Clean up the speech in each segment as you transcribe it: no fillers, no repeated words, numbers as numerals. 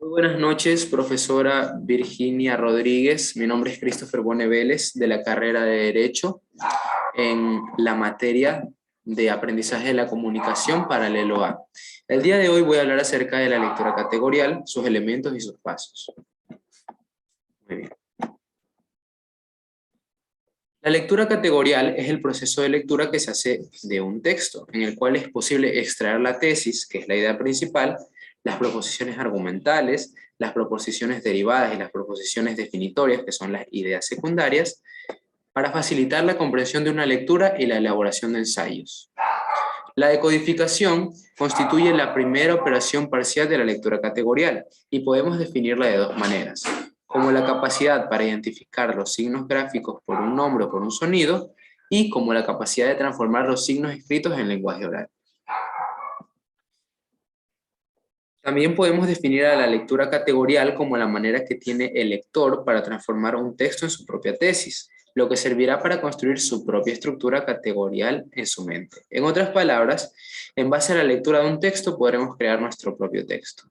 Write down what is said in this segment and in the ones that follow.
Muy buenas noches, profesora Virginia Rodríguez. Mi nombre es Christopher Bone Vélez, de la carrera de Derecho, en la materia de aprendizaje de la comunicación paralelo A. El día de hoy voy a hablar acerca de la lectura categorial, sus elementos y sus pasos. Muy bien. La lectura categorial es el proceso de lectura que se hace de un texto, en el cual es posible extraer la tesis, que es la idea principal, las proposiciones argumentales, las proposiciones derivadas y las proposiciones definitorias, que son las ideas secundarias, para facilitar la comprensión de una lectura y la elaboración de ensayos. La decodificación constituye la primera operación parcial de la lectura categorial y podemos definirla de dos maneras, como la capacidad para identificar los signos gráficos por un nombre o por un sonido, y como la capacidad de transformar los signos escritos en lenguaje oral. También podemos definir a la lectura categorial como la manera que tiene el lector para transformar un texto en su propia tesis, lo que servirá para construir su propia estructura categorial en su mente. En otras palabras, en base a la lectura de un texto podremos crear nuestro propio texto.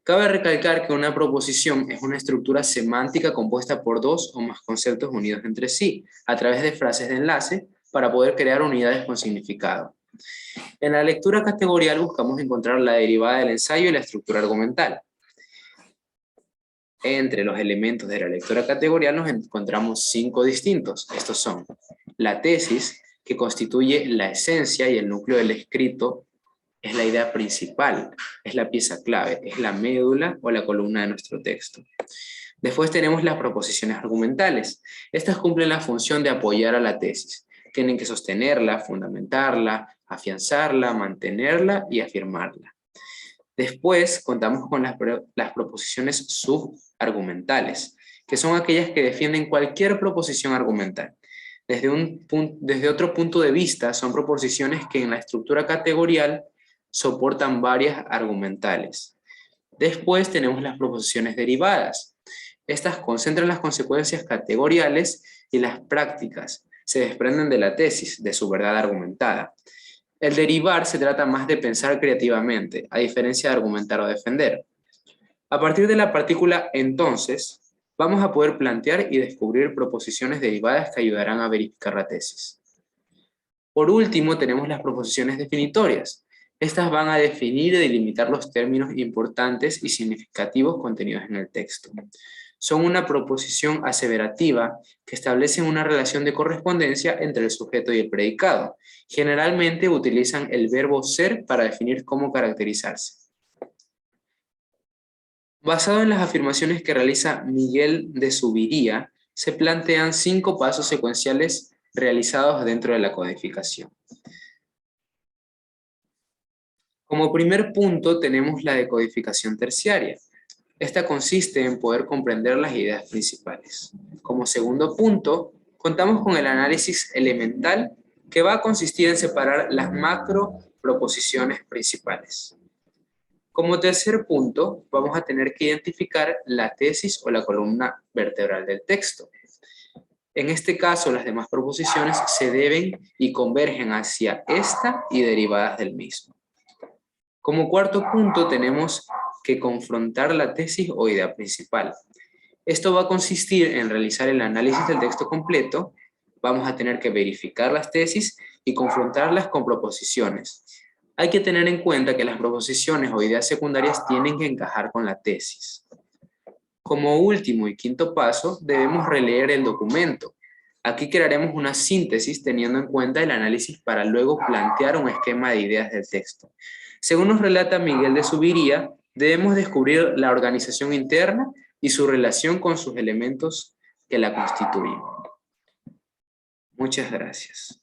Cabe recalcar que una proposición es una estructura semántica compuesta por dos o más conceptos unidos entre sí, a través de frases de enlace, para poder crear unidades con significado. En la lectura categorial buscamos encontrar la derivada del ensayo y la estructura argumental. Entre los elementos de la lectura categorial nos encontramos 5 distintos. Estos son la tesis, que constituye la esencia y el núcleo del escrito, es la idea principal, es la pieza clave, es la médula o la columna de nuestro texto. Después tenemos las proposiciones argumentales. Estas cumplen la función de apoyar a la tesis. Tienen que sostenerla, fundamentarla, afianzarla, mantenerla y afirmarla. Después contamos con las proposiciones subargumentales, que son aquellas que defienden cualquier proposición argumental. Desde otro punto de vista, son proposiciones que en la estructura categorial soportan varias argumentales. Después tenemos las proposiciones derivadas. Estas concentran las consecuencias categoriales y las prácticas. Se desprenden de la tesis, de su verdad argumentada. El derivar se trata más de pensar creativamente, a diferencia de argumentar o defender. A partir de la partícula entonces, vamos a poder plantear y descubrir proposiciones derivadas que ayudarán a verificar la tesis. Por último, tenemos las proposiciones definitorias. Estas van a definir y delimitar los términos importantes y significativos contenidos en el texto. Son una proposición aseverativa que establecen una relación de correspondencia entre el sujeto y el predicado. Generalmente utilizan el verbo ser para definir cómo caracterizarse. Basado en las afirmaciones que realiza Miguel de Zuviría, se plantean 5 pasos secuenciales realizados dentro de la codificación. Como primer punto tenemos la decodificación terciaria. Esta consiste en poder comprender las ideas principales. Como segundo punto, contamos con el análisis elemental, que va a consistir en separar las macro proposiciones principales. Como tercer punto, vamos a tener que identificar la tesis o la columna vertebral del texto. En este caso, las demás proposiciones se deben y convergen hacia esta y derivadas del mismo. Como cuarto punto, tenemos que confrontar la tesis o idea principal. Esto va a consistir en realizar el análisis del texto completo. Vamos a tener que verificar las tesis y confrontarlas con proposiciones. Hay que tener en cuenta que las proposiciones o ideas secundarias tienen que encajar con la tesis. Como último y quinto paso, debemos releer el documento. Aquí crearemos una síntesis teniendo en cuenta el análisis para luego plantear un esquema de ideas del texto. Según nos relata Miguel de Zuviría, debemos descubrir la organización interna y su relación con sus elementos que la constituyen. Muchas gracias.